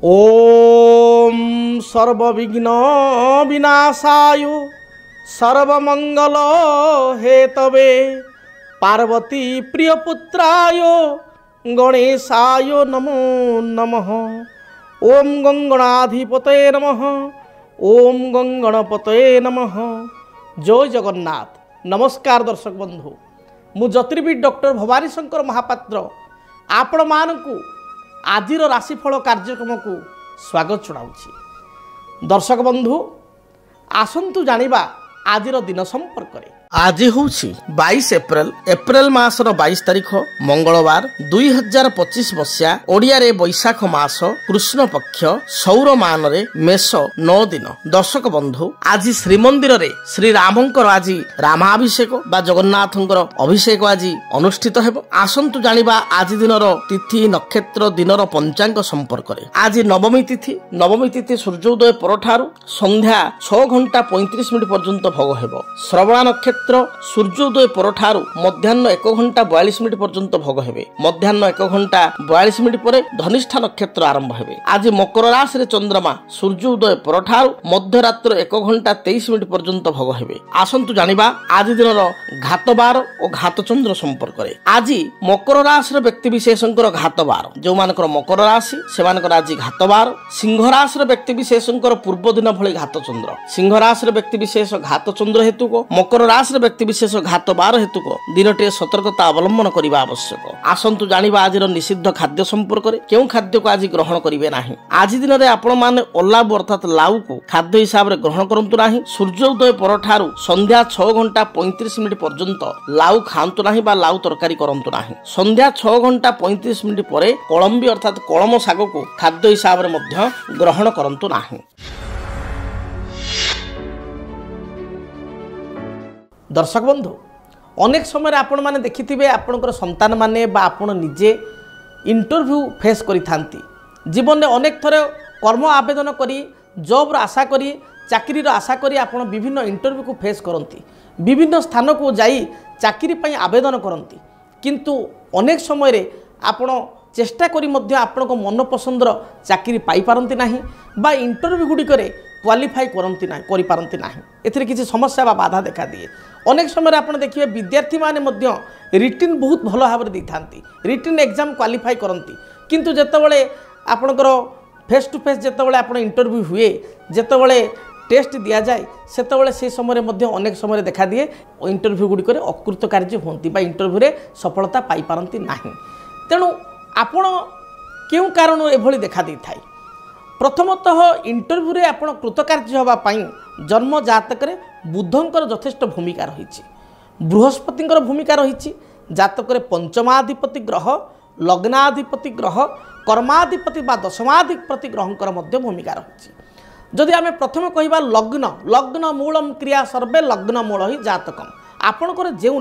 ओम सर्वविघ्न विनाशाय सर्वमंगल हेतवे पार्वती प्रियपुत्राय गणेशाय नमो नमः। ओम गंगणाधिपतये नमः। ओम गंगणपतये नमः। जय जगन्नाथ। नमस्कार दर्शक बंधु, मु ज्योतिर्विद डॉक्टर भवानी शंकर महापात्र आपण मानकु आजिर राशिफल कार्यक्रम को स्वागत जनाऊँगी। दर्शक बंधु आसंतु जानिबा आजिर दिन संपर्क रे। आज हूँ 22 एप्रिल मासर 22 तारीख मंगलवार 2025 मसीहा ओडिया रे बैशाख मास कृष्ण पक्ष सौर मान रे मेष 9 दिन। दर्शक बंधु आज श्रीमंदिर रे श्री रामंकर आज रामाभिषेक बा जगन्नाथंकर अभिषेक आज अनुष्ठित हेबो। आसंतु जानिबा आज दिनर तिथि नक्षत्र दिनर पंचांग संपर्क रे। आज नवमी तिथि सूर्योदय परठारु संध्या 6 घंटा 35 मिनिट पर्यंत भोग हेबो। श्रवण नक्षत्र सूर्योदय परठारु मध्याह्न 1 घंटा 42 मिनिट पर्यंत भोग हेबे। मध्याह्न 1 घंटा 42 मिनिट परे धनिष्ठा नक्षत्र आरंभ हेबे। आज मकर राशि रे चंद्रमा सूर्योदय परठारु मध्यरात्र 1 घंटा 23 मिनिट पर्यंत भोग हेबे। आसंतु जानिबा आज दिनर घातबार और घातचंद्र संपर्क रे। आज मकर राशि रे व्यक्ति विशेषंकर घातबार, जो मानकर मकर राशि सेमानकर आज घातबार। सिंह राशि रे व्यक्ति विशेषंकर पूर्व दिन भली घातचंद्र। सिंह राशि रे व्यक्ति विशेष घातचंद्र हेतु को, मकर राशि व्यक्ति विशेष घातबार हेतु को दिनटे सतर्कता अवलंबन करने आवश्यक। आसंतु जानिबा आज निषिद्ध खाद्य संपर्क रे। केउ खाद्य को आज ग्रहण करिवे नाही। आज दिन रे आपण माने ओलाव अर्थात लाउ को खाद्य हिसाब रे ग्रहण करंतु नाही। सूर्योदय परठारु संध्या 6 घंटा 35 मिनिट पर्यंत लाउ खांतु नाही बा लाउ तरकारी करंतु नाही। संध्या 6 घंटा 35 मिनिट परे कळंबी अर्थात कळम साग को खाद्य हिसाब रे मध्य ग्रहण करंतु नाही। दर्शक बंधु अनेक समय आपण माने देखिथिबे आपणकर संतान माने बा आपण निजे इंटरव्यू फेस करि थांती। जीवन में अनेक थरे कर्म आवेदन करी जॉब रो आशा करी चाकरी रो आशा करी आपण विभिन्न इंटरव्यू को फेस करंती, विभिन्न स्थान को जाई चाकरी पई आवेदन करंती। किंतु अनेक समय रे आपण चेष्टा करी मध्य आपण को मन पसंदर चाकरी पाई पारंती नाही बा इंटरव्यू गुडी करे क्वालिफाई करंती नाही करि पारंती नाही। एथिरे किछि समस्या बा बाधा देखा दिए। अनेक समय आपण देखिए विद्यार्थी माने मध्य रिटिन बहुत भल भाव रे दिथांती, रिटिन एग्जाम क्वालिफाई करंती। किंतु जेतेबेले आपणकर फेस टू फेस जेतेबेले आपण इंटरव्यू हुए, जेतेबेले टेस्ट दिया जाए, सेतेबेले से समय मध्य अनेक समय देखा दिए इंटरव्यू गुडी करे अकृतकार्य होंती बा इंटरव्यू रे सफलता पाई पारंती नाही। तेणु आपण केउ कारण एभली देखा दी थाई। प्रथमतः इंटरव्यू रे आपण कृतकार्य होबा पई जन्म जातक रे बुधंकर यथेष्ट भूमिका रही। बृहस्पतिंकर भूमिका रही। जातक रे पंचमाधिपति ग्रह, लग्नाधिपति ग्रह, कर्माधिपति बा दशमाधिपति ग्रहंकर मध्य भूमिका रही। जदि आमे प्रथम कहिबा लग्न मूलम क्रिया सर्वे लग्न मूल ही जातकम। आपणकर जेउ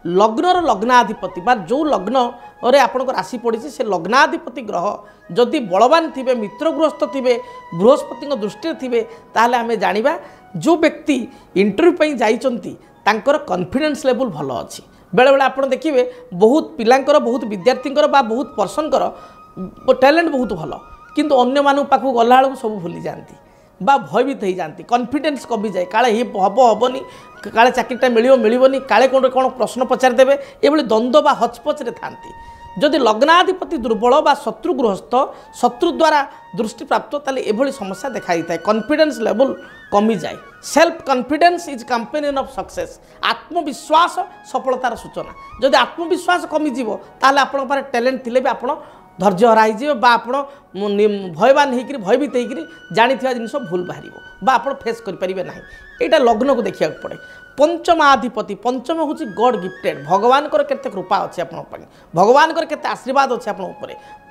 लग्नर लग्नाधिपति बा जो लग्न रे आपणकर राशि पड़ी से लग्नाधिपति ग्रह जदि बलवान थिबे, मित्र गृहस्थ थिबे, बृहस्पति दृष्टि थिबे, ताहले आमे जानिबा जो व्यक्ति इंटरव्यू पई जाइचंती तांकर कॉन्फिडेंस लेवल भल अछि। बेले बेले आपण देखिबे बहुत पिलांकर, बहुत विद्यार्थींकर बा बहुत पर्सनकर टैलेंट बहुत भल, किंतु अन्य मानु पाखु गला बेलू सब भूली जाती बा भयभीत हो जाती। कॉन्फिडेंस कमी जाए, काले हम हेनी, काले चाकरीटा मिलबनी, काले कौन प्रश्न पचारिदेवे, ये द्वंद्व बा हचपचरे थांती। जदि लग्नाधिपति दुर्बल बा शत्रु गृहस्थ, शत्रु द्वारा दृष्टि प्राप्त, ताले एभली समस्या देखा दी। कॉन्फिडेंस लेवल कमी जाए। Self confidence is companion of success. आत्मविश्वास सफलतार सूचना। जदि आत्मविश्वास कमिजिव ताले आपण पारे टैलेंट थिले भी आपण धैर्य हराई बा आपण भयवान होकर भयभीत होकर जानी जिनस भूल बाहर बा आप फेस करें ना। यहाँ लग्न को देखा पड़े। पंचमाधिपति, पंचम हूँ गॉड गिफ्टेड। भगवान केते कृपा अच्छे आप भगवान केते आशीर्वाद अच्छे आप।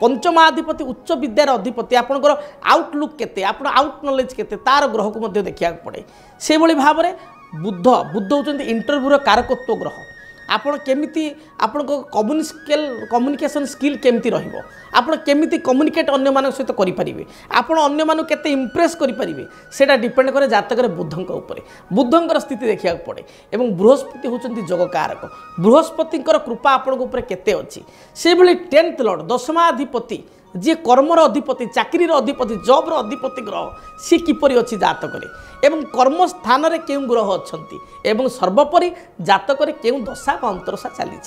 पंचमाधिपति उच्च विद्यार अधिपति। आपंकर आउटलुक केते, आप आउट नॉलेज केते, तार ग्रह को देखा पड़े। से भाई भाव में बुध होती इंटरव्यूर कारकत्व ग्रह। आपण केमिति आपण कम्युनिकेशन स्किल केमिति रहिबो, आपण केमिति कम्युनिकेट अन्य मान सहित करि परिबे, आपण अन्य मान केते इंप्रेस करि परिबे, सेटा डिपेंड करे जातक रे बुधंक ऊपर। बुधंकर स्थिति देखिया पड़े। एवं बृहस्पति होचंती जगकारक। बृहस्पतिंकर कृपा आपण ऊपर केते अछि। से भली 10th लॉर्ड दशमाधिपति जी कर्मर अधिपति चाकरीर अधिपति जब्र अधिपति ग्रह सी किपरि अच्छी जातक एवं कर्म स्थान में क्यों ग्रह अच्छा एवं सर्वोपरि जातक क्यों दशा बा अंतरशा चली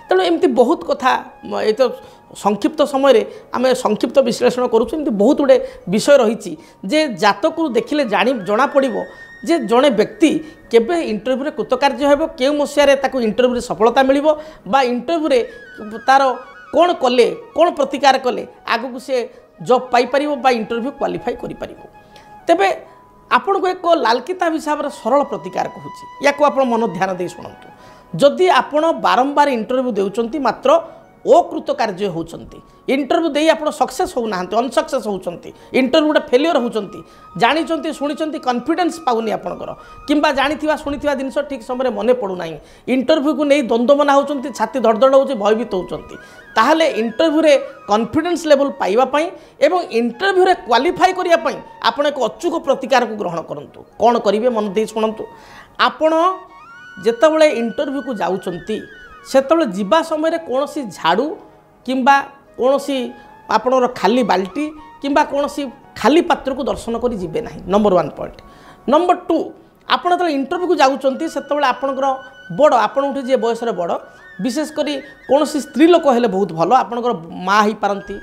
तेणु एमती बहुत कथा ये तो संक्षिप्त समय आम संक्षिप्त विश्लेषण करुँ बहुत गुड़े विषय रही जे जातक देखिले जना पड़ो जे जड़े व्यक्ति केबे इंटरव्यू कृतकार्य हेब के मसीह इंटरव्यू सफलता मिल इंटरव्यू तार कौन कले कौन प्रतिकार कले आगक से जॉब पाइपर बा इंटरव्यू क्वालिफाई करें तेबे आपण को एक लाल किताब हिसाब से सरल प्रतिकार कहूँ या आप मन ध्यान दे शुणु जदि आपण बारंबार इंटरव्यू देउचंती मात्र अकृत कार्य होती इंटरव्यू दे आप सक्सेस होना अनसक्सेस होती इंटरव्यू गोटे फेलियर होती जानी शुणी कॉन्फिडेंस पाऊनी आपंकर किंबा जानी शुणी जिन ठीक समय मन पड़ूना इंटरव्यू को नहीं द्वंद्व मना होती छाती धड़धड़ हो भयभीत होती ताहले इंटरव्यू रे कॉन्फिडेंस लेवल पाइबापी एवं इंटरव्यू रे क्वालिफाई करने आपण एक अचूक प्रतिकार को ग्रहण करूँ कौन करेंगे मन दे शुणु आपण जितेबाला इंटरव्यू को जाऊँच सेतबले जीवा समय कौन सी झाड़ू किंबा कौन सी आपणर खाली बाल्टी किंबा कौन सी खाली पात्र को दर्शन कर जीवे ना नंबर 1 पॉइंट नंबर 2 आपड़ जो इंटरव्यू को जाऊँच से आपणकर बड़ आपण जी बयस बड़ विशेषकर कौन सी स्त्री लोक हेले बहुत भल आपणकर माँ हो पारती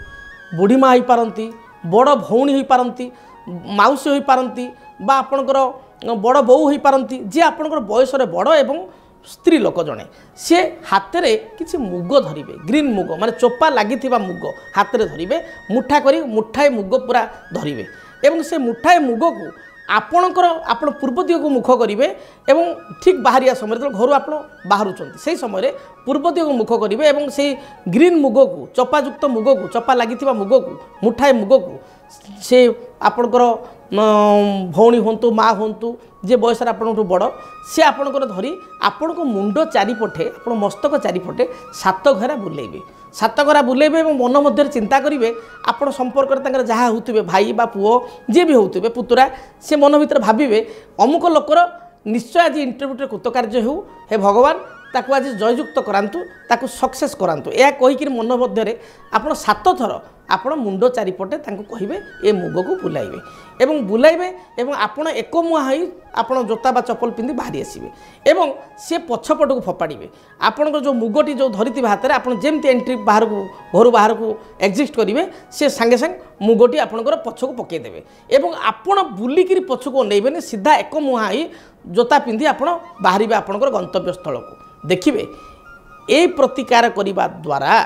बुढ़ी माँ हो पारती बड़ भौणी हो पारती माउसी हो पारती बा आपणकर बड़ बोऊ हो पारती जी आपणकर बयस बड़ एवं स्त्री लोक जड़े सी हाथ में किसी मुग धरिबे ग्रीन मुग माने चोपा लगी मुग हाथ में धरिबे मुठा करी मुठाए मुग पूरा धरिबे एवं से मुठाए मुग को आपणकर आपण पूर्व दिग को मुख करेंगे एवं ठीक बाहरिया समय जो घर आप बाहर से समय पूर्व दिग को मुख करेंगे एवं से ग्रीन मुग को चपायुक्त मुग को चपा लगी मुग को मुठाए मुग को से आपणकर भौणी हूँ माँ हूँ जे बयस आपण बड़ सी आपणकर धरी आपण को मुंड चारिपटे आप मस्तक चारिपटे 7 घेरा बुलेबे 7 घेरा बुलेबे मन मध्य चिंता करेंगे आप संपर्क जहाँ होते भाई बा पुओ जी भी होते पुतुरा से मन भर भावे अमुक लोकर निश्चय आज इंटरव्यूटे कृतकार्य हो हे भगवान ताकू आज जययुक्त करातु ताकू सक्सेस करातु यह कहीकि मन मध्य आप 7 थर आपण मुंड चारिपटे कहे ए मुग को बुलाइबे एवं बुलाइबे एवं आपण एक मुहां होई आपण जोता बा चप्पल पिंधि बाहरी आसबे एवं से पछपट को फपाड़े आपण जो मुगटी जो धरी हाथ में आपड़ जमी एंट्री बाहर को घर बाहर को एक्जिस्ट करेंगे से सांगे सांग मुगटी आपणकर पछ को पकईदेवे एवं आपण बुलिकी पछ को अनेबे सीधा एक मुहां होई जोता पिंधि आप बाहर आपणकर गंतव्य स्थल को देखिए ए प्रतिकार करने द्वारा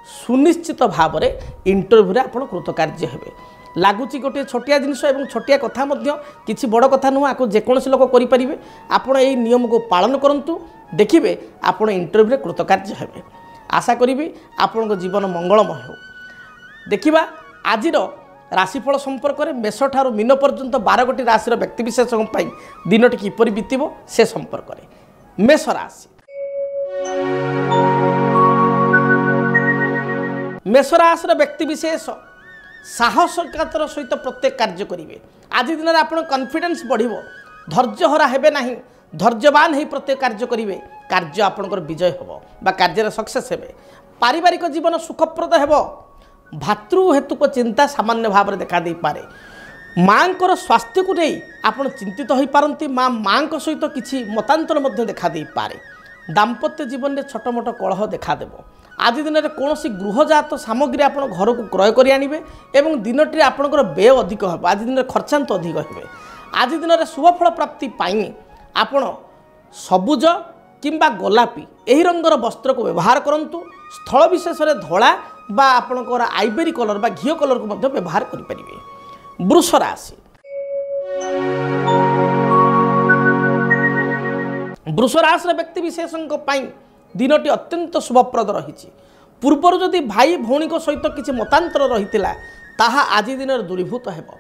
सुनिश्चित भाव में इंटरव्यू आप कृतकार्य हेबे लगुच गोटे छोटिया जिनस और छोटिया कथा किसी बड़ कथा नुह आपको जेकोसी लोक करेंगे आपड़ यही नियम को पालन करूँ देखिए आपड़ इंटरव्यू कृतकार्य हेबे आशा करी आपण जीवन मंगलमय हो देखा आज राशिफल संपर्क में मेष ठारू मीन पर्यंत 12 गोटी राशि व्यक्तिविशेष दिनटी किपरि बीतब से संपर्क में मेष राशि मेष राशि व्यक्तिविशेष साहसिकतार सहित प्रत्येक कार्य करेंगे आज दिन में आप कॉन्फिडेंस बढ़ धैर्यहरा हेबे नहीं धैर्यवान हो प्रत्येक कार्य करेंगे कार्य आपणकर विजय हम बा कार्य सक्सेस हेबे पारिवारिक जीवन सुखप्रद हेब भातृ हेतुक चिंता सामान्य भाव में देखा दे पारे माँकर स्वास्थ्य को नहीं आप चिंतित हो पारती माँ सहित किसी मतांतर देखा दे पारे दाम्पत्य जीवन में छोट मोट कलह देखादेव आज दिन में कौन गृहजात सामग्री आप घर को क्रय कर आने एवं दिनटी आपंकर व्यय अधिक हो आज दिन में खर्चांत अधिक हे आज दिन में शुभफल प्राप्ति आपण सबुज किंबा गोलापी यही रंगर वस्त्र को व्यवहार करूँ स्थल विशेष में धला बा आपणकर आइबेरी कलर बा घीओ कलर को व्यवहार करेंगे वृष राशि वृष राशि व्यक्ति विशेषों दिनटी अत्यंत शुभप्रद रही पूर्वर जदि भाई भौणी सहित किसी मतांतर रही आज दिन दूरीभूत हो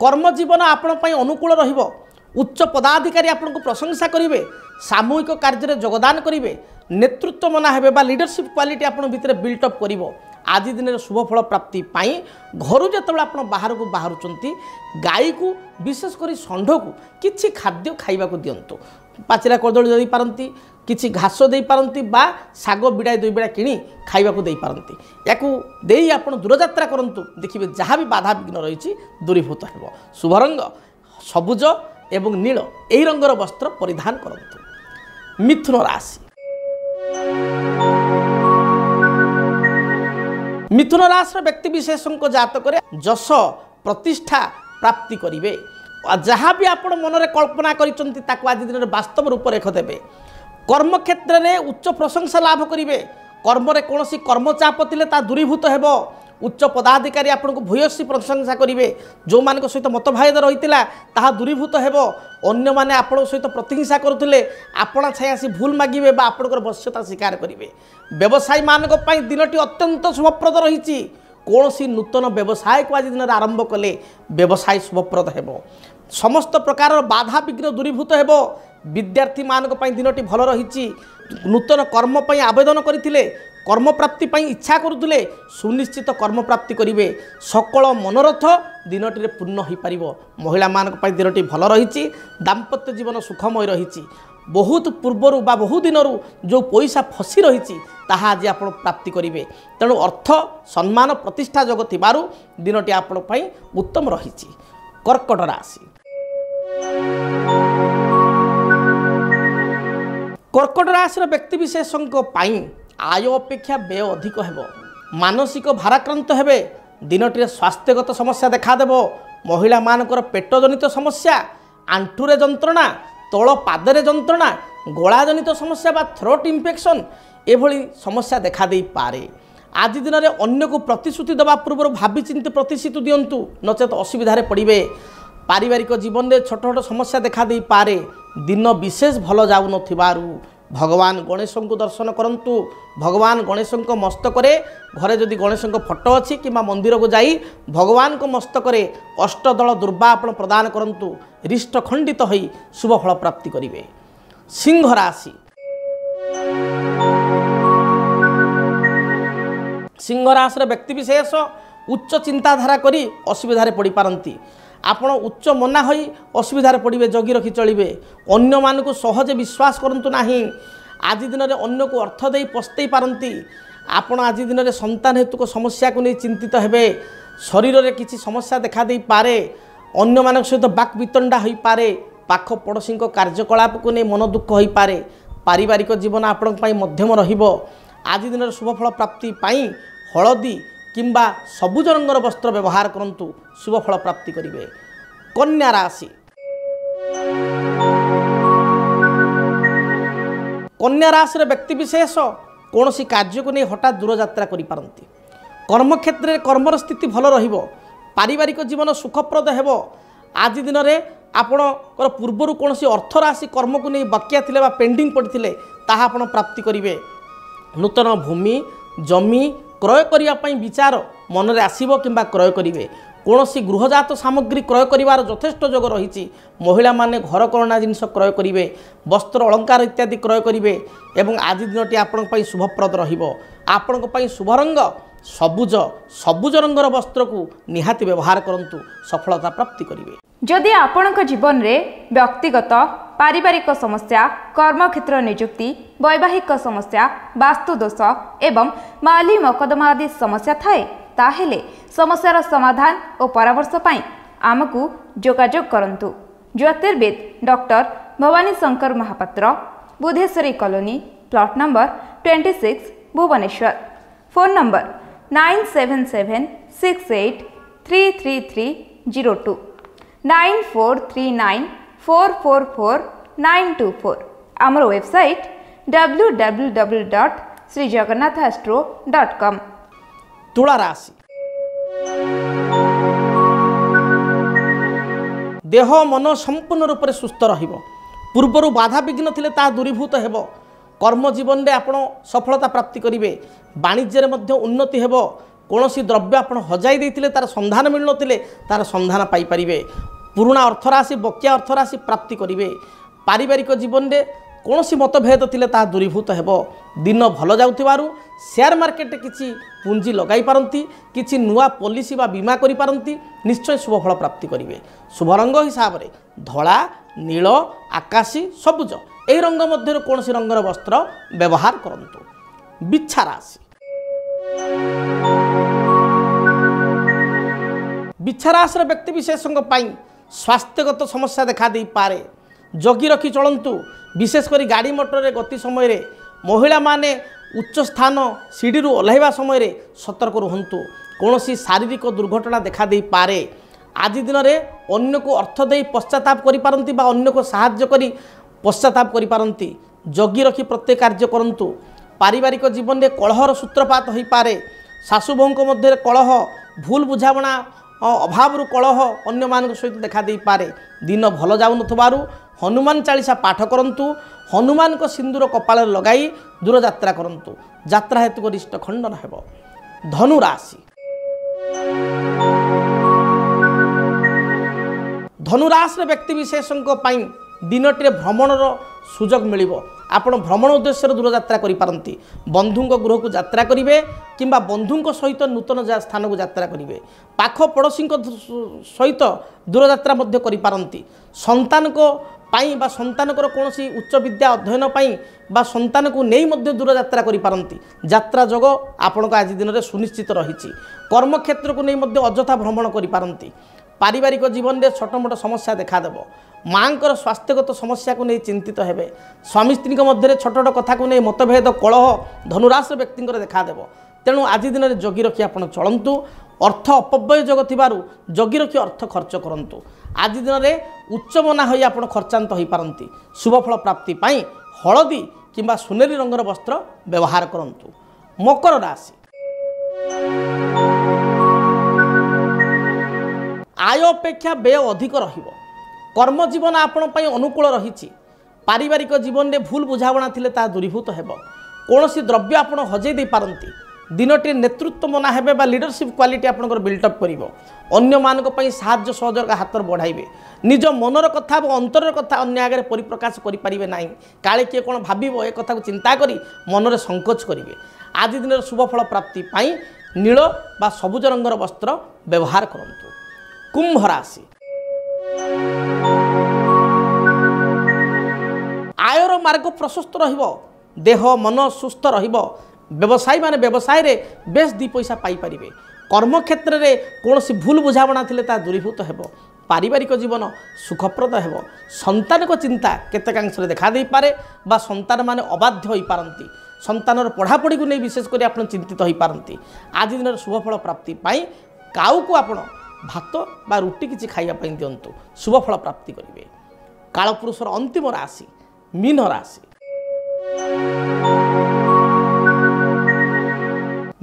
कर्मजीवन आपण अनुकूल रहिबो उच्च पदाधिकारी आपन को प्रशंसा करेंगे सामूहिक कार्य योगदान करेंगे नेतृत्व मना हेबे बा लीडरशिप क्वालिटी आपन भितर बिल्टअप करिवो आज दिन में शुभफल प्राप्ति घर जो आप बाहर को बाहर गाई को विशेषकर षंढ को किसी खाद्य खाइबा को दिंतु पाचिला कदली दे पारती किछि घास दे पारंती बा शाग बिड़ाई 2 बिड़ा किणी खाइबाकू दे पारंती याकू देई आपण दूरयात्रा करंतु देखिबे जहाँ भी बाधा विघ्न रही दूरीभूत हेबो। शुभ रंग सबुज एवं नील एही रंगर वस्त्र परिधान करंतु। मिथुन राशि मिथुन राशि व्यक्ति विशेषों जातक जश प्रतिष्ठा प्राप्ति करेंगे। जहाँ भी आप मन में कल्पना कर आज दिन वास्तव रूपरेख देवे। कर्म क्षेत्र में उच्च प्रशंसा लाभ करेंगे। कर्म में कौन कर्मचाप थे दूरीभूत हो। उच्च पदाधिकारी आपको भूयसी प्रशंसा करेंगे। जो मान सहित मतभेद रही है दूरीभूत हो। अन्य माने आपण सहित प्रतिहिंसा करुले आपण छाई आसी भूल मागिबे बा आपणकर वश्यता स्वीकार करेंगे। व्यवसायी मानक पई दिनटी अत्यंत शुभप्रद रही। कौन नूतन व्यवसाय को आज दिन आरंभ कले व्यवसाय शुभप्रद हो। समस्त प्रकार बाधा विघ्न दूरीभूत हो। विद्यार्थी मानक पई दिनटी भल रही। नूतन कर्म पई आवेदन करथिले कर्म प्राप्ति पई इच्छा करुले सुनिश्चित कर्म प्राप्ति करेंगे। सकल मनोरथ दिनटी पूर्ण हो पार। महिला मानक पई दिनटी भल रही। दाम्पत्य जीवन सुखमय रही। बहुत पूर्वर बा बहु दिन जो पैसा फसी रही आज आप प्राप्ति करेंगे। तेणु अर्थ सम्मान प्रतिष्ठा जग थिबारु दिनटी आपण पई उत्तम रही। कर्कट राशि कर्कट राशि व्यक्ति विशेषों आय अपेक्षा व्यय अधिक हो। मानसिक भाराक्रांत हेबे। दिनटी स्वास्थ्यगत समस्या देखादेव। महिला मानकर पेट जनित समस्या आंठुरे जंत्रणा तल पादरे जंत्रणा गला जनित समस्या बा थ्रोट इन्फेक्शन एभली समस्या देखा दे पारे। आज दिन में अन्य को प्रतिश्रुति देवा पूर्व भावी चिंती प्रतिश्रुति दिंतु नचेत असुविधा पड़े। पारिवारिक जीवन में छोट छोट समस्या देखा दे पारे। दिन विशेष भल जाऊ न भगवान गणेश को दर्शन करंतु। भगवान गणेश मस्तक घरे जदि गणेश फोटो अच्छी कि मंदिर को जाई भगवान को मस्तक अष्टदल दुर्बा आपण प्रदान करंतु। रिष्ट खंडित हो शुभ फल प्राप्ति करेंगे। सिंह राशि सिंह राशि व्यक्ति विशेष उच्च चिंताधारा करी असुविधा पड़ पारती। आपण उच्च मना होई असुविधार पड़े। जगी रखी चलिए। अन्य मानक सहज विश्वास करंतु नाही। आज दिन में अन्य को अर्थ दे पस्ते पारती। आपण आज दिन में संतान हेतुक समस्या को नहीं चिंतित हेबे। शरीर में किसी समस्या देखा दे पारे। अन्य मानक सहित बाक वितंडा हो पारे। पाख पड़ोशी कार्यकलाप को नहीं मन दुख हो पारे। पारिवारिक जीवन आपण मध्यम रहिबो। आज दिन शुभ फल प्राप्ति पाई हलदी किंबा सबुज रंगर वस्त्र व्यवहार करंतु शुभ फल प्राप्ति करेंगे। कन्या राशि कन्या राशि व्यक्ति विशेष कौन सी कार्य को नहीं हठात दूरयात्रा करि पारंती। कर्म क्षेत्र में कर्मर स्थिति भल रहिबो। पारिवारिक जीवन सुखप्रद हेबो। आज दिन में आपणकर पूर्वर कौन सी अर्थ राशि कर्म को नहीं बकिया थिले बा पेंडिंग पड़ते ताहा आपण प्राप्ति करेंगे। नूतन भूमि जमी क्रय करने विचार मन में आसब कि क्रय करेंगे। कौन सी गृहजात सामग्री क्रय कर यथेष्ट जोग रही। महिला माने घर करना जिनस क्रय करेंगे। वस्त्र अलंकार इत्यादि क्रय करेंगे। एवं आज दिनटी आपण शुभप्रद रही। शुभ रंग सबुज सबुज रंगर वस्त्र को निहाती व्यवहार करंतु सफलता प्राप्ति करेंगे। जदि आपणक जीवन में व्यक्तिगत पारिवारिक समस्या कर्मक्षेत्र नियुक्ति वैवाहिक समस्या वास्तुदोष एवं माली मकदमा आदि समस्या थाए ताहेले समस्यार समाधान और परामर्श पाई आमको जोगाजोग करंतु। ज्योतिर्विद doctor Bhabani Shankar Mahapatra Budheswari colony plot number 26 Bhubaneswar. Phone number 9776833302 9439444924। आमर वेबसाइट www.srijagannathastro.com। तुला राशि देह मन संपूर्ण रूप से सुस्थ रहिबो। पूर्वर बाधा विघ्न थिले ता दूरीभूत हेबो। कर्म जीवन में आपण सफलता प्राप्ति करेंगे। वाणिज्य में उन्नति हेबो। कौन सी द्रव्य आप हजाई देते तार संधान मिल नथिले तार संधान पाइपर। पुराणा अर्थराशि बकिया अर्थराशि प्राप्ति करेंगे। पारिवारिक जीवन में କୌଣସି ମତଭେଦ ଥିଲେ ତାହା ଦୂରୀଭୂତ ହେବ। ଦିନ ଭଲ ଯାଉଥିବାରୁ ସେୟାର ମାର୍କେଟରେ କିଛି ପୁଞ୍ଜି ଲଗାଇ ପାରନ୍ତି, କିଛି ନୂଆ ପଲିସି ବା ବୀମା କରିପାରନ୍ତି, ନିଶ୍ଚୟ ଶୁଭଫଳ ପ୍ରାପ୍ତି କରିବେ। ଶୁଭ ରଙ୍ଗ ହିସାବରେ ଧଳା, ନୀଳ, ଆକାଶୀ, ସବୁଜ ଏହି ରଙ୍ଗ ମଧ୍ୟରୁ କୌଣସି ରଙ୍ଗର ବସ୍ତ୍ର ବ୍ୟବହାର କରନ୍ତୁ। ବିଚ୍ଛା ରାଶି। ବିଚ୍ଛା ରାଶିର ବ୍ୟକ୍ତିବିଶେଷଙ୍କ ପାଇଁ ସ୍ୱାସ୍ଥ୍ୟଗତ ସମସ୍ୟା ଦେଖା ଦେଇପାରେ। ଜଗି ରଖି ଚଳନ୍ତୁ। ବିଶେଷ କରି ଗାଡ଼ି ମଟରରେ ଗତି ସମୟରେ, ମହିଳାମାନେ ଉଚ୍ଚ ସ୍ଥାନ ସିଡ଼ିରୁ ଓହ୍ଲାଇବା ସମୟରେ ସତର୍କ ରୁହନ୍ତୁ। କୌଣସି ଶାରୀରିକ ଦୁର୍ଘଟଣା ଦେଖା ଦେଇପାରେ। ଆଜି ଦିନରେ ଅନ୍ୟକୁ ଅର୍ଥ ଦେଇ ପଶ୍ଚାତାପ କରିପାରନ୍ତି ବା ଅନ୍ୟକୁ ସାହାଯ୍ୟ କରି ପଶ୍ଚାତାପ କରିପାରନ୍ତି। ଜଗି ରଖି ପ୍ରତ୍ୟେକ କାର୍ଯ୍ୟ କରନ୍ତୁ। ପାରିବାରିକ ଜୀବନରେ କଳହର ସୂତ୍ରପାତ ହୋଇପାରେ। ଶାଶୁ ବୋହୂଙ୍କ ମଧ୍ୟରେ କଳହ, ଭୁଲ ବୁଝାମଣା ଅଭାବରୁ କଳହ ଅନ୍ୟମାନଙ୍କ ସହିତ ଦେଖା ଦେଇପାରେ। ଦିନ ଭଲ ଯାଉନଥିବାରୁ ହନୁମାନ ଚାଳିଶା ପାଠ କରନ୍ତୁ। ହନୁମାନଙ୍କ ସିନ୍ଦୁର କପାଳରେ ଲଗାଇ ଦୂରଯାତ୍ରା କରନ୍ତୁ। ଯାତ୍ରା ହେତୁ ଗରିଷ୍ଠ ଖଣ୍ଡନ ହେବ। ଧନୁ ରାଶି। ଧନୁ ରାଶିର ବ୍ୟକ୍ତିବିଶେଷଙ୍କ ପାଇଁ ଦିନଟିରେ ଭ୍ରମଣର ସୁଯୋଗ ମିଳିବ। ଆପଣ ଭ୍ରମଣ ଉଦ୍ଦେଶ୍ୟରେ ଦୂରଯାତ୍ରା କରିପାରନ୍ତି। ବନ୍ଧୁଙ୍କ ଗୃହକୁ ଯାତ୍ରା କରିବେ କିମ୍ବା ବନ୍ଧୁଙ୍କ ସହିତ ନୂତନ ସ୍ଥାନକୁ ଯାତ୍ରା କରିବେ। ପାଖ ପଡ଼ୋଶୀଙ୍କ ସହିତ ଦୂରଯାତ୍ରା ମଧ୍ୟ କରିପାରନ୍ତି। ସନ୍ତାନଙ୍କ ପାଇଁ ବା ସନ୍ତାନଙ୍କର କୌଣସି ଉଚ୍ଚ ବିଦ୍ୟା ଅଧ୍ୟୟନ ପାଇଁ ବା ସନ୍ତାନକୁ ନେଇ ମଧ୍ୟ ଦୂରଯାତ୍ରା କରିପାରନ୍ତି। ଯାତ୍ରା ଯୋଗ ଆପଣଙ୍କ ଆଜି ଦିନରେ ସୁନିଶ୍ଚିତ ରହିଛି। କର୍ମକ୍ଷେତ୍ରକୁ ନେଇ ମଧ୍ୟ ଅଯଥା ଭ୍ରମଣ କରିପାରନ୍ତି। ପାରିବାରିକ ଜୀବନରେ ଛୋଟମୋଟ ସମସ୍ୟା ଦେଖାଦେବ। ମାଙ୍କର ସ୍ୱାସ୍ଥ୍ୟଗତ ସମସ୍ୟାକୁ ନେଇ ଚିନ୍ତିତ ହେବେ। ସ୍ୱାମୀ ସ୍ତ୍ରୀଙ୍କ ମଧ୍ୟରେ ଛୋଟ ଛୋଟ କଥାକୁ ନେଇ ମତଭେଦ, କଳହ ଧନୁରାଶିର ବ୍ୟକ୍ତିଙ୍କର ଦେଖାଦେବ। ତେଣୁ ଆଜି ଦିନରେ ଜଗି ରଖି ଆପଣ ଚଳନ୍ତୁ। ଅର୍ଥ ଅପବ୍ୟୟ ଯୋଗ ଥିବାରୁ ଜଗି ରଖି ଅର୍ଥ ଖର୍ଚ୍ଚ କରନ୍ତୁ। ଆଜି ଦିନରେ ଉଚ୍ଚମନା ହୋଇ ଆପଣ ଖର୍ଚ୍ଚାନ୍ତ ହୋଇପାରନ୍ତି। ଶୁଭଫଳ ପ୍ରାପ୍ତି ପାଇଁ ହଳଦୀ କିମ୍ବା ସୁନେଲି ରଙ୍ଗର ବସ୍ତ୍ର ବ୍ୟବହାର କରନ୍ତୁ। ମକର ରାଶି। ଆୟ ଅପେକ୍ଷା ବ୍ୟୟ ଅଧିକ ରହିବ। କର୍ମଜୀବନ ଆପଣ ପାଇଁ ଅନୁକୂଳ ରହିଛି। ପାରିବାରିକ ଜୀବନରେ ଭୁଲ ବୁଝାମଣା ଥିଲେ ତାହା ଦୂରୀଭୂତ ହେବ। କୌଣସି ଦ୍ରବ୍ୟ ଆପଣ ହଜେଇ ଦେଇପାରନ୍ତି। ଦିନଟି ନେତୃତ୍ୱ ମନା ହେବେ ବା লিডরশিপ କ୍ୱାଲିଟି ଆପଣଙ୍କର ବିଲ୍ଡଅପ୍ କରିବ। ଅନ୍ୟମାନଙ୍କ ପାଇଁ ସାହାଯ୍ୟ ସହଯୋଗ ହାତ ବଢ଼ାଇବେ। ନିଜ ମନର କଥା ଏବଂ ଅନ୍ତରର କଥା ଅନ୍ୟ ଆଗରେ ପରିପ୍ରକାଶ କରିପାରିବେ ନାହିଁ। କାଳେ କିଏ କ'ଣ ଭାବିବ ଏ କଥାକୁ ଚିନ୍ତା କରି ମନରେ ସଂକୋଚ କରିବେ। ଆଜି ଦିନର ଶୁଭଫଳ ପ୍ରାପ୍ତି ପାଇଁ ନୀଳ ବା ସବୁଜ ରଙ୍ଗର ବସ୍ତ୍ର ବ୍ୟବହାର କରନ୍ତୁ। କୁମ୍ଭ ରାଶି। ଆୟର ମାର୍ଗ ପ୍ରଶସ୍ତ ରହିବ। ଦେହ ମନ ସୁସ୍ଥ ରହିବ। ବ୍ୟବସାୟୀ ମାନେ ବ୍ୟବସାୟରେ ବେଶ ଦୁଇ ପଇସା ପାଇପାରିବେ। କର୍ମକ୍ଷେତ୍ରରେ କୌଣସି ଭୁଲ ବୁଝାମଣା ଥିଲେ ତାହା ଦୂରୀଭୂତ ହେବ। ପାରିବାରିକ ଜୀବନ ସୁଖପ୍ରଦ ହେବ। ସନ୍ତାନଙ୍କ ଚିନ୍ତା କେତେକାଂଶରେ ଦେଖା ଦେଇପାରେ ବା ସନ୍ତାନମାନେ ଅବାଧ୍ୟ ହୋଇପାରନ୍ତି। ସନ୍ତାନର ପଢ଼ାପଢ଼ିକୁ ନେଇ ବିଶେଷ କରି ଆପଣ ଚିନ୍ତିତ ହୋଇପାରନ୍ତି। ଆଜି ଦିନର ଶୁଭଫଳ ପ୍ରାପ୍ତି ପାଇଁ କାଉକୁ ଆପଣ ଭାତ ବା ରୁଟି କିଛି ଖାଇବା ପାଇଁ ଦିଅନ୍ତୁ। ଶୁଭଫଳ ପ୍ରାପ୍ତି କରିବେ। କାଳପୁରୁଷର ଅନ୍ତିମ ରାଶି ମୀନ ରାଶି।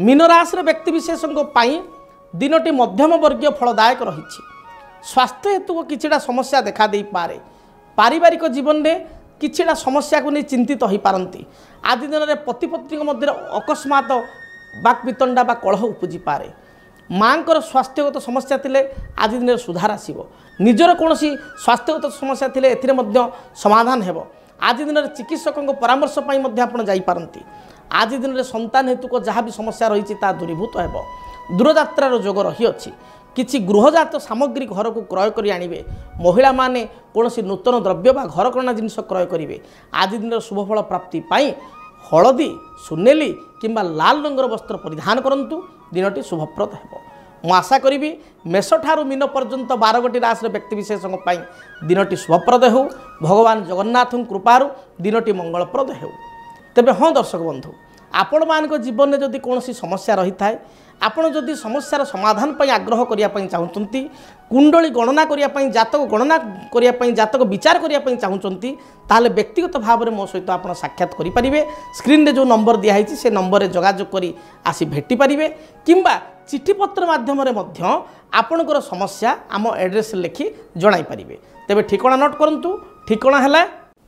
ମୀନ ରାଶିର ବ୍ୟକ୍ତିବିଶେଷଙ୍କ ପାଇଁ ଦିନଟି ମଧ୍ୟମ ବର୍ଗୀୟ ଫଳଦାୟକ ରହିଛି। ସ୍ୱାସ୍ଥ୍ୟ ହେତୁ କିଛିଟା ସମସ୍ୟା ଦେଖା ଦେଇପାରେ। ପାରିବାରିକ ଜୀବନରେ କିଛିଟା ସମସ୍ୟାକୁ ନେଇ ଚିନ୍ତିତ ହୋଇପାରନ୍ତି। ଆଜି ଦିନରେ ପତି ପତ୍ନୀଙ୍କ ମଧ୍ୟରେ ଅକସ୍ମାତ ବାକ୍ବିତଣ୍ଡା ବା କଳହ ଉପୁଜିପାରେ। ମାଙ୍କର ସ୍ୱାସ୍ଥ୍ୟଗତ ସମସ୍ୟା ଥିଲେ ଆଜି ଦିନରେ ସୁଧାର ଆସିବ। ନିଜର କୌଣସି ସ୍ୱାସ୍ଥ୍ୟଗତ ସମସ୍ୟା ଥିଲେ ଏଥିରେ ମଧ୍ୟ ସମାଧାନ ହେବ। ଆଜି ଦିନରେ ଚିକିତ୍ସକଙ୍କ ପରାମର୍ଶ ପାଇଁ ମଧ୍ୟ ଆପଣ ଯାଇପାରନ୍ତି। ଆଜି ଦିନରେ ସନ୍ତାନ ହେତୁକ ଯାହା ବି ସମସ୍ୟା ରହିଛି ତାହା ଦୂରୀଭୂତ ହେବ। ଦୂରଯାତ୍ରାର ଯୋଗ ରହିଅଛି। କିଛି ଗୃହଜାତ ସାମଗ୍ରୀ ଘରକୁ କ୍ରୟ କରି ଆଣିବେ। ମହିଳାମାନେ କୌଣସି ନୂତନ ଦ୍ରବ୍ୟ ବା ଘରକରଣା ଜିନିଷ କ୍ରୟ କରିବେ। ଆଜି ଦିନର ଶୁଭଫଳ ପ୍ରାପ୍ତି ପାଇଁ ହଳଦୀ, ସୁନେଲି କିମ୍ବା ଲାଲ ରଙ୍ଗର ବସ୍ତ୍ର ପରିଧାନ କରନ୍ତୁ। ଦିନଟି ଶୁଭପ୍ରଦ ହେବ। ମୁଁ ଆଶା କରିବି ମେଷଠାରୁ ମୀନ ପର୍ଯ୍ୟନ୍ତ 12ଗୋଟି ରାଶିର ବ୍ୟକ୍ତିବିଶେଷଙ୍କ ପାଇଁ ଦିନଟି ଶୁଭପ୍ରଦ ହେଉ। ଭଗବାନ ଜଗନ୍ନାଥଙ୍କ କୃପାରୁ ଦିନଟି ମଙ୍ଗଳପ୍ରଦ ହେଉ। ତେବେ ହଁ ଦର୍ଶକ ବନ୍ଧୁ, ଆପଣମାନଙ୍କ ଜୀବନରେ ଯଦି କୌଣସି ସମସ୍ୟା ରହିଥାଏ, ଆପଣ ଯଦି ସମସ୍ୟାର ସମାଧାନ ପାଇଁ ଆଗ୍ରହ କରିବା ପାଇଁ ଚାହୁଁଛନ୍ତି, କୁଣ୍ଡଳୀ ଗଣନା କରିବା ପାଇଁ, ଜାତକ ଗଣନା କରିବା ପାଇଁ, ଜାତକ ବିଚାର କରିବା ପାଇଁ ଚାହୁଁଛନ୍ତି, ତାହେଲେ ବ୍ୟକ୍ତିଗତ ଭାବରେ ମୋ ସହିତ ଆପଣ ସାକ୍ଷାତ କରିପାରିବେ। ସ୍କ୍ରିନ୍ରେ ଯେଉଁ ନମ୍ବର ଦିଆହେଇଛି ସେ ନମ୍ବରରେ ଯୋଗାଯୋଗ କରି ଆସି ଭେଟିପାରିବେ କିମ୍ବା ଚିଠିପତ୍ର ମାଧ୍ୟମରେ ମଧ୍ୟ ଆପଣଙ୍କର ସମସ୍ୟା ଆମ ଆଡ୍ରେସ୍ ଲେଖି ଜଣାଇପାରିବେ। ତେବେ ଠିକଣା ନୋଟ୍ କରନ୍ତୁ। ଠିକଣା ହେଲା,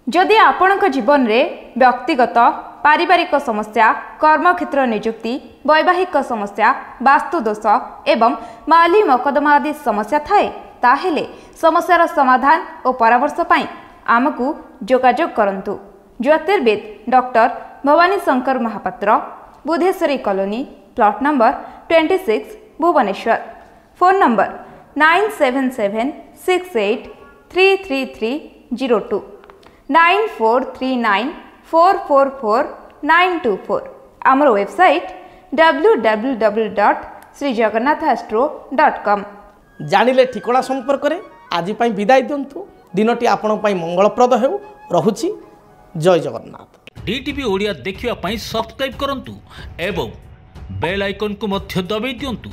ଯଦି ଆପଣଙ୍କ ଜୀବନରେ ବ୍ୟକ୍ତିଗତ ପାରିବାରିକ ସମସ୍ୟା, କର୍ମକ୍ଷେତ୍ର ନିଯୁକ୍ତି, ବୈବାହିକ ସମସ୍ୟା, ବାସ୍ତୁଦୋଷ ଏବଂ ମାଲି ମକଦ୍ଦମା ଆଦି ସମସ୍ୟା ଥାଏ, ତାହେଲେ ସମସ୍ୟାର ସମାଧାନ ଓ ପରାମର୍ଶ ପାଇଁ ଆମକୁ ଯୋଗାଯୋଗ କରନ୍ତୁ। ज्योतिर्विद doctor Bhabani Shankar Mahapatra, Budheswari colony, plot number 26, Bhubaneswar. Phone number 9776833302 9439444924। आमर वेबसाइट www.srijagannathastro.com। जानिले ठिकणा संपर्क में आज विदाय दिंतु। दिनटी आपण मंगलप्रद हो। रहुछि। जय जगन्नाथ। डीटीवी ओडिया देखिवा पई सब्सक्राइब करंतु एवं बेल आइकन को मध्य दबाई दियंतु।